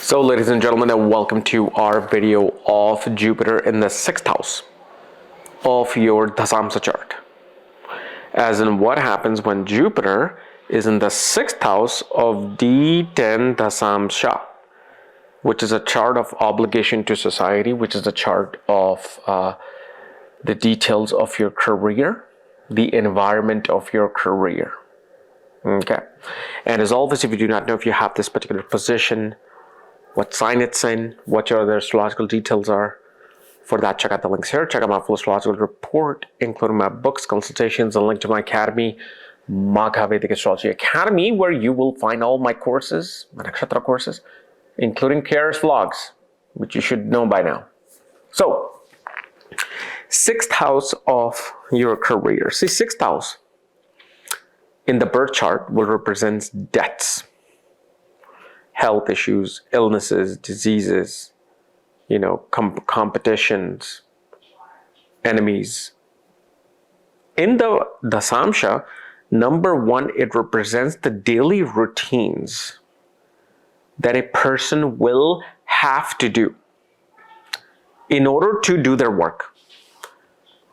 So ladies and gentlemen, welcome to our video of Jupiter in the 6th house of your Dashamsha chart. As in what happens when Jupiter is in the 6th house of D10 Dashamsha, which is a chart of obligation to society, which is a chart of the details of your career, the environment of your career. Okay. And as always, if you do not know if you have this particular position, what sign it's in, what your other astrological details are, for that, check out the links here. Check out my full astrological report, including my books, consultations, and link to my academy, Vedic Astrology Academy, where you will find all my courses, my nakshatra courses, including KRS vlogs, which you should know by now. So, 6th house of your career. See, 6th house in the birth chart will represent debts, health issues, illnesses, diseases, competitions, enemies. In the Dashamsha, number 1, it represents the daily routines that a person will have to do in order to do their work.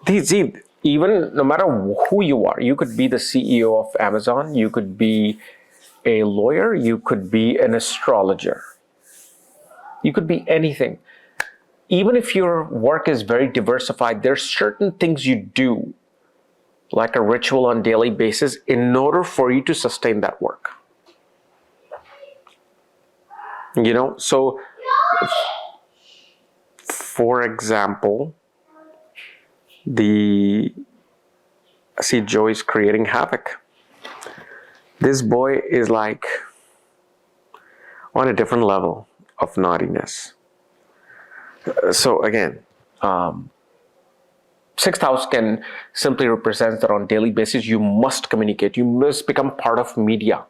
Even no matter who you are, you could be the CEO of Amazon, you could be a lawyer, you could be an astrologer, you could be anything. Even if your work is very diversified, there's certain things you do, like a ritual on a daily basis, in order for you to sustain that work. So for example, Joe is creating havoc. This boy is like on a different level of naughtiness. So again, 6th house can simply represent that on a daily basis you must communicate, you must become part of media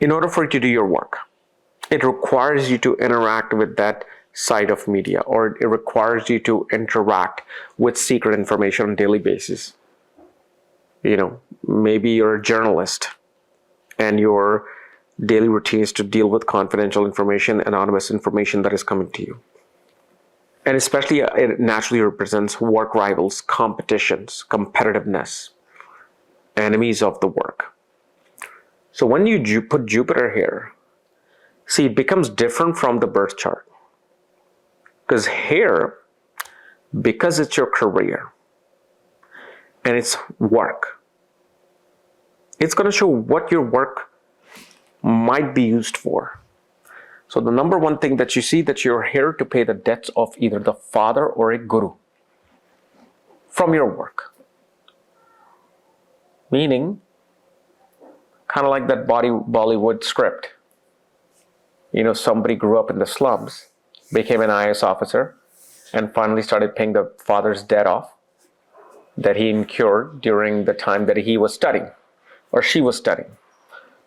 in order for you to do your work. It requires you to interact with that side of media, or it requires you to interact with secret information on a daily basis. Maybe you're a journalist and your daily routine is to deal with confidential information, anonymous information that is coming to you. And especially it naturally represents work rivals, competitions, competitiveness, enemies of the work. So when you put Jupiter here, see, it becomes different from the birth chart. Because here, because it's your career and it's work, it's going to show what your work might be used for. So the number 1 thing that you see, that you're here to pay the debts of either the father or a guru from your work. Meaning, kind of like that Bollywood script. Somebody grew up in the slums, became an IAS officer, and finally started paying the father's debt off that he incurred during the time that he was studying, or she was studying.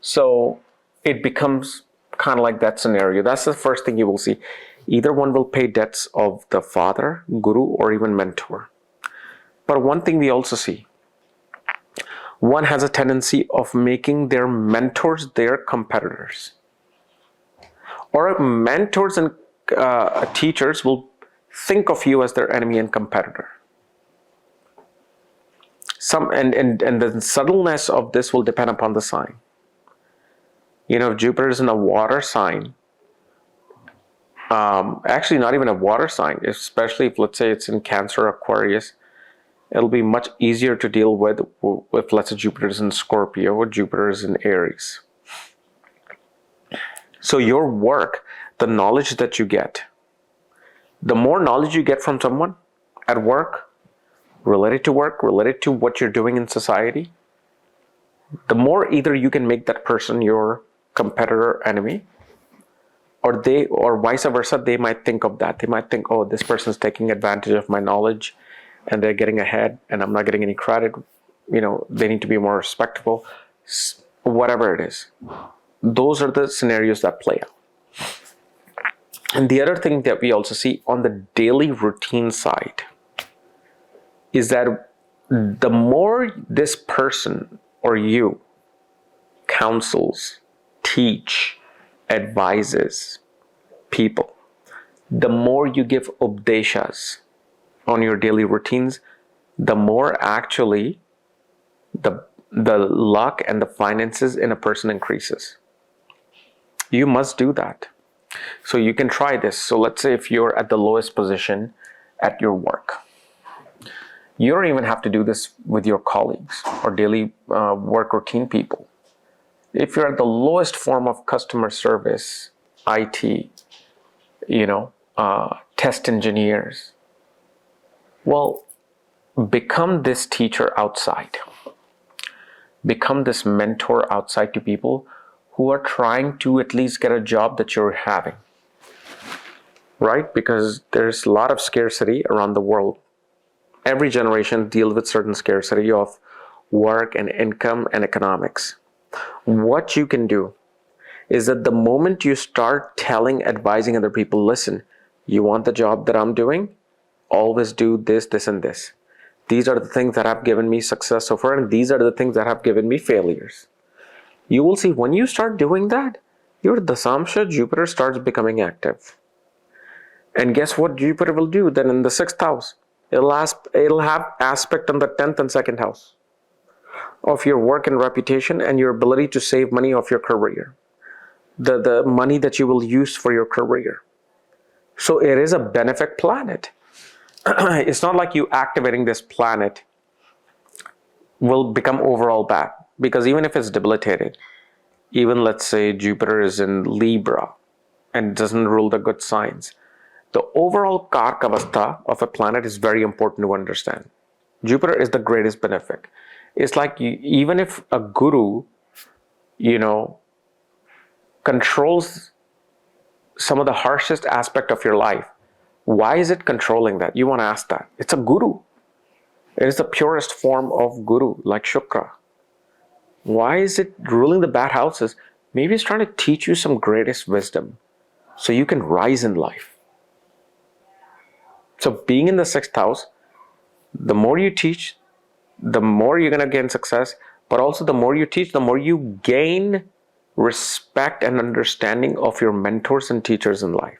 So it becomes kind of like that scenario. That's the first thing you will see. Either one will pay debts of the father, guru, or even mentor. But one thing we also see, one has a tendency of making their mentors their competitors. Or mentors and teachers will think of you as their enemy and competitor. And the subtleness of this will depend upon the sign. If Jupiter is in a water sign, actually not even a water sign, especially if, let's say, it's in Cancer, Aquarius, it'll be much easier to deal with if, let's say, Jupiter is in Scorpio or Jupiter is in Aries. So your work, the knowledge that you get, the more knowledge you get from someone at work, related to what you're doing in society, the more either you can make that person your competitor, enemy, or vice versa, they might think of that. They might think, oh, this person's taking advantage of my knowledge and they're getting ahead and I'm not getting any credit. They need to be more respectful, whatever it is. Those are the scenarios that play out. And the other thing that we also see on the daily routine side is that the more this person or you counsels, teach, advises people, the more you give updeshas on your daily routines, the more actually the luck and the finances in a person increases. You must do that. So you can try this. So let's say if you're at the lowest position at your work, you don't even have to do this with your colleagues or daily work routine people. If you're at the lowest form of customer service, IT, test engineers, well, become this teacher outside. Become this mentor outside to people who are trying to at least get a job that you're having, right? Because there's a lot of scarcity around the world. Every generation deals with certain scarcity of work and income and economics. What you can do is that the moment you start advising other people, listen, you want the job that I'm doing? Always do this, this, and this. These are the things that have given me success so far, and these are the things that have given me failures. You will see when you start doing that, your Dashamsha Jupiter starts becoming active. And guess what Jupiter will do then in the 6th house? It'll have aspect on the 10th and 2nd house of your work and reputation and your ability to save money of your career. The money that you will use for your career. So it is a benefic planet. It's not like you activating this planet will become overall bad. Because even if it's debilitated, even let's say Jupiter is in Libra and doesn't rule the good signs, the overall Karkavastha of a planet is very important to understand. Jupiter is the greatest benefic. It's like even if a guru, controls some of the harshest aspect of your life, why is it controlling that? You want to ask that. It's a guru. It is the purest form of guru, like Shukra. Why is it ruling the bad houses? Maybe it's trying to teach you some greatest wisdom so you can rise in life. So being in the 6th house, the more you teach, the more you're going to gain success, but also the more you teach, the more you gain respect and understanding of your mentors and teachers in life.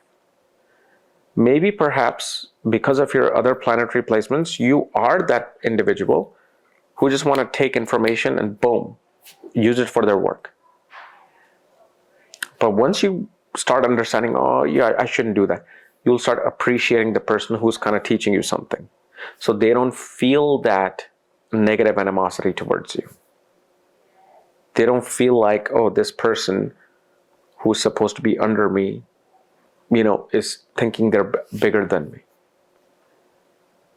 Maybe perhaps because of your other planetary placements, you are that individual who just want to take information and boom, use it for their work. But once you start understanding, oh yeah, I shouldn't do that, you'll start appreciating the person who's kind of teaching you something. So they don't feel that negative animosity towards you. They don't feel like, oh, this person who's supposed to be under me, is thinking they're bigger than me.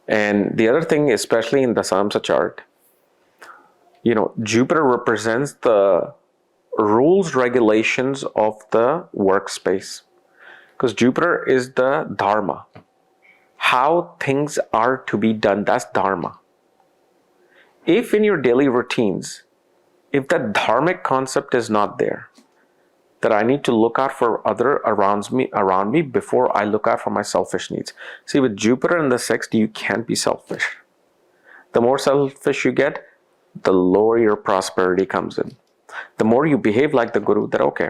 And the other thing, especially in the Dashamsha chart, Jupiter represents the rules, regulations of the workspace. Because Jupiter is the Dharma. How things are to be done, that's Dharma. If in your daily routines, if that dharmic concept is not there, that I need to look out for other around me before I look out for my selfish needs. See, with Jupiter in the 6th, you can't be selfish. The more selfish you get, the lower your prosperity comes in. The more you behave like the guru, that okay,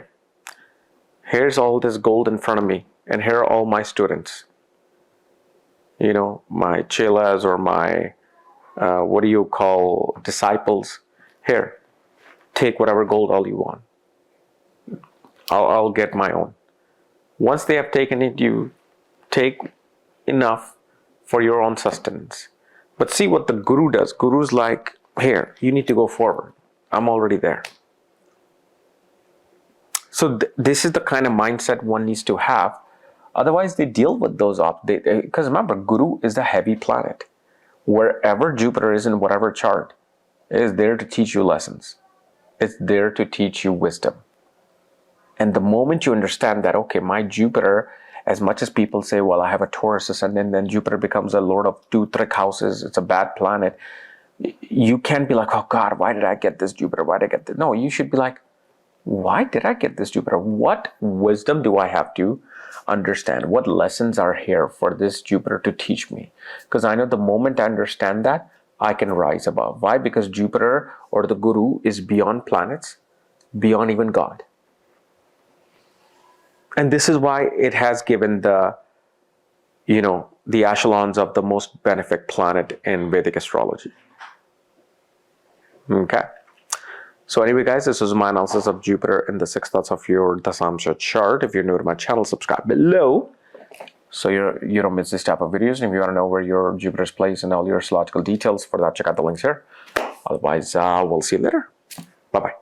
here's all this gold in front of me, and here are all my students. My chelas or my, disciples. Here, take whatever gold all you want. I'll get my own. Once they have taken it, you take enough for your own sustenance. But see what the guru does. Guru's like, here, you need to go forward. I'm already there. So this is the kind of mindset one needs to have. Otherwise, they deal with those because remember, Guru is the heavy planet. Wherever Jupiter is in whatever chart, it is there to teach you lessons. It's there to teach you wisdom. And the moment you understand that, okay, my Jupiter, as much as people say, well, I have a Taurus ascendant, then Jupiter becomes a lord of 2 trick houses, it's a bad planet. You can't be like, oh God, why did I get this Jupiter? Why did I get this? No, you should be like, why did I get this Jupiter? What wisdom do I have to understand? What lessons are here for this Jupiter to teach me? Because I know the moment I understand that, I can rise above. Why? Because Jupiter or the Guru is beyond planets, beyond even God. And this is why it has given the, the echelons of the most benefic planet in Vedic astrology. Okay. So anyway, guys, this was my analysis of Jupiter in the 6th house of your Dashamsha chart. If you're new to my channel, subscribe below so you don't miss this type of videos. And if you want to know where your Jupiter is placed and all your astrological details, for that, check out the links here. Otherwise, we'll see you later. Bye-bye.